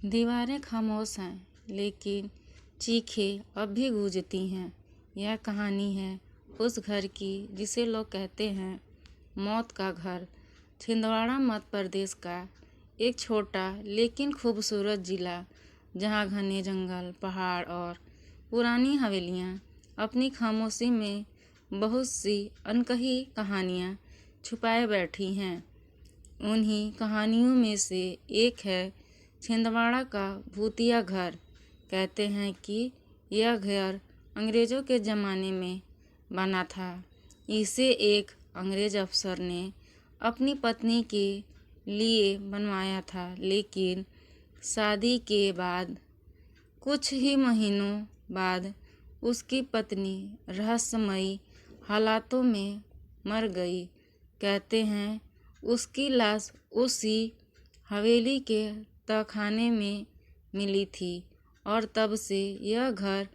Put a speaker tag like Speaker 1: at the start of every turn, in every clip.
Speaker 1: दीवारें खामोश हैं, लेकिन चीखें अब भी गूंजती हैं। यह कहानी है उस घर की जिसे लोग कहते हैं मौत का घर। छिंदवाड़ा मध्य प्रदेश का एक छोटा लेकिन खूबसूरत जिला, जहाँ घने जंगल, पहाड़ और पुरानी हवेलियाँ अपनी खामोशी में बहुत सी अनकही कहानियाँ छुपाए बैठी हैं। उन्हीं कहानियों में से एक है छिंदवाड़ा का भूतिया घर। कहते हैं कि यह घर अंग्रेज़ों के ज़माने में बना था। इसे एक अंग्रेज़ अफसर ने अपनी पत्नी के लिए बनवाया था, लेकिन शादी के बाद कुछ ही महीनों बाद उसकी पत्नी रहस्यमयी हालातों में मर गई। कहते हैं उसकी लाश उसी हवेली के तहखाने में मिली थी और तब से यह घर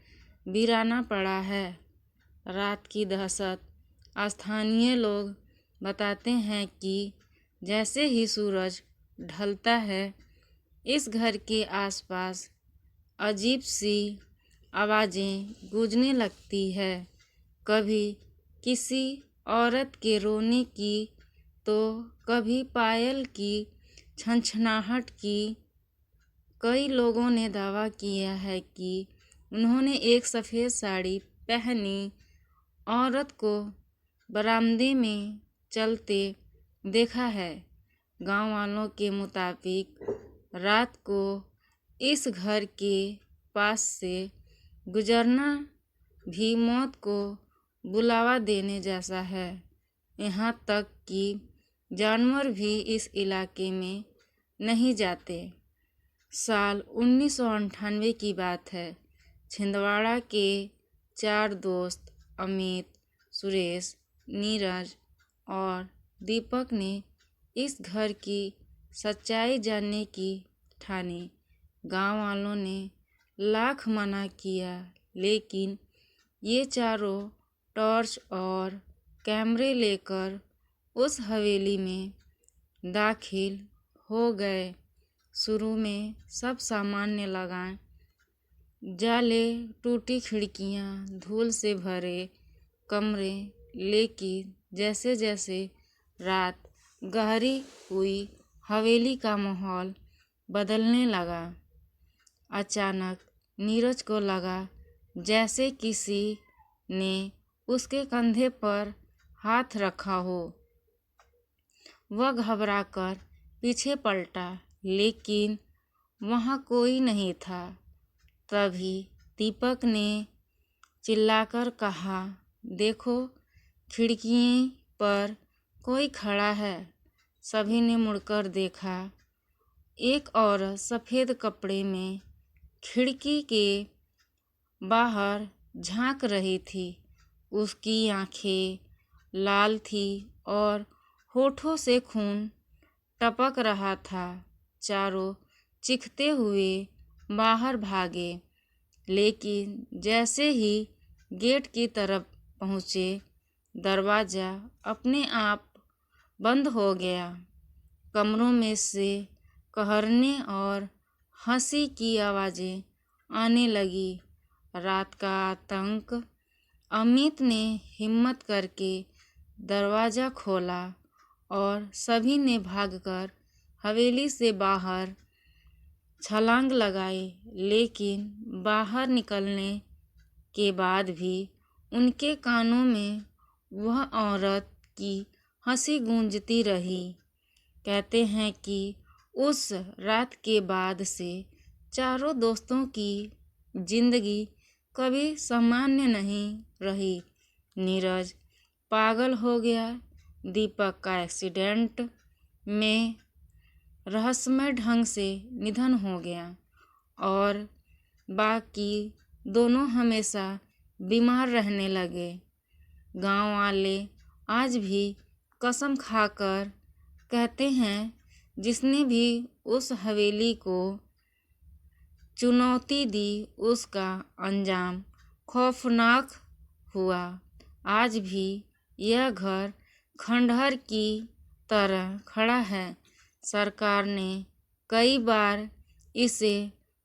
Speaker 1: वीराना पड़ा है। रात की दहशत। स्थानीय लोग बताते हैं कि जैसे ही सूरज ढलता है, इस घर के आसपास अजीब सी आवाज़ें गूंजने लगती है। कभी किसी औरत के रोने की, तो कभी पायल की छनछनाहट की। कई लोगों ने दावा किया है कि उन्होंने एक सफ़ेद साड़ी पहनी औरत को बरामदे में चलते देखा है। गांव वालों के मुताबिक रात को इस घर के पास से गुजरना भी मौत को बुलावा देने जैसा है। यहाँ तक कि जानवर भी इस इलाके में नहीं जाते। साल 1998 की बात है। छिंदवाड़ा के 4 दोस्त अमित, सुरेश, नीरज और दीपक ने इस घर की सच्चाई जानने की ठानी। गांव वालों ने लाख मना किया, लेकिन ये चारों टॉर्च और कैमरे लेकर उस हवेली में दाखिल हो गए। शुरू में सब सामान्य लगा। जाले, टूटी खिड़कियाँ, धूल से भरे कमरे। लेकिन जैसे जैसे रात गहरी हुई, हवेली का माहौल बदलने लगा। अचानक नीरज को लगा जैसे किसी ने उसके कंधे पर हाथ रखा हो। वह घबराकर पीछे पलटा, लेकिन वहाँ कोई नहीं था। तभी दीपक ने चिल्लाकर कहा, देखो, खिड़की पर कोई खड़ा है। सभी ने मुड़कर देखा। एक औरत सफ़ेद कपड़े में खिड़की के बाहर झांक रही थी। उसकी आंखें लाल थी और होठों से खून टपक रहा था। चारों चीखते हुए बाहर भागे, लेकिन जैसे ही गेट की तरफ पहुँचे, दरवाज़ा अपने आप बंद हो गया। कमरों में से कहरने और हंसी की आवाज़ें आने लगी। रात का आतंक। अमित ने हिम्मत करके दरवाज़ा खोला और सभी ने भागकर हवेली से बाहर छलांग लगाई। लेकिन बाहर निकलने के बाद भी उनके कानों में वह औरत की हंसी गूंजती रही। कहते हैं कि उस रात के बाद से चारों दोस्तों की जिंदगी कभी सामान्य नहीं रही। नीरज पागल हो गया। दीपक का एक्सीडेंट में रहस्यमय ढंग से निधन हो गया और बाकी दोनों हमेशा बीमार रहने लगे। गांव वाले आज भी कसम खाकर कहते हैं, जिसने भी उस हवेली को चुनौती दी, उसका अंजाम खौफनाक हुआ। आज भी यह घर खंडहर की तरह खड़ा है। सरकार ने कई बार इसे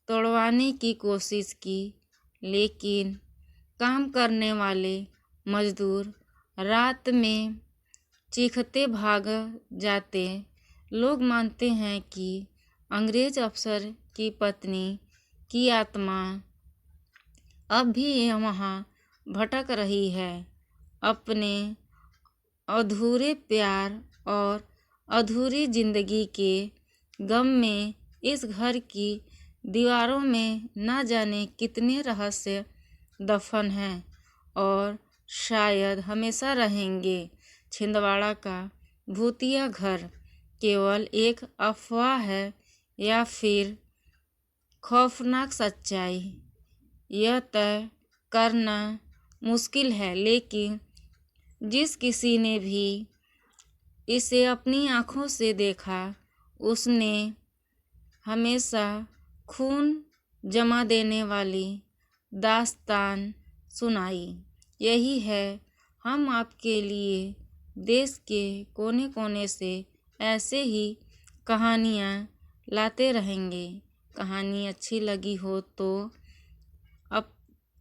Speaker 1: तोड़वाने की कोशिश की, लेकिन काम करने वाले मजदूर रात में चीखते भाग जाते। लोग मानते हैं कि अंग्रेज अफसर की पत्नी की आत्मा अब भी वहाँ भटक रही है, अपने अधूरे प्यार और अधूरी जिंदगी के गम में। इस घर की दीवारों में न जाने कितने रहस्य दफन हैं और शायद हमेशा रहेंगे। छिंदवाड़ा का भूतिया घर केवल एक अफवाह है या फिर खौफनाक सच्चाई, यह तय करना मुश्किल है, लेकिन जिस किसी ने भी इसे अपनी आँखों से देखा, उसने हमेशा खून जमा देने वाली दास्तान सुनाई। यही है, हम आपके लिए देश के कोने कोने से ऐसे ही कहानियाँ लाते रहेंगे। कहानी अच्छी लगी हो तो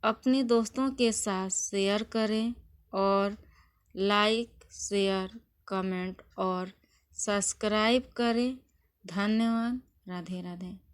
Speaker 1: अपने दोस्तों के साथ शेयर करें और लाइक, शेयर, कमेंट और सब्सक्राइब करें। धन्यवाद। राधे राधे।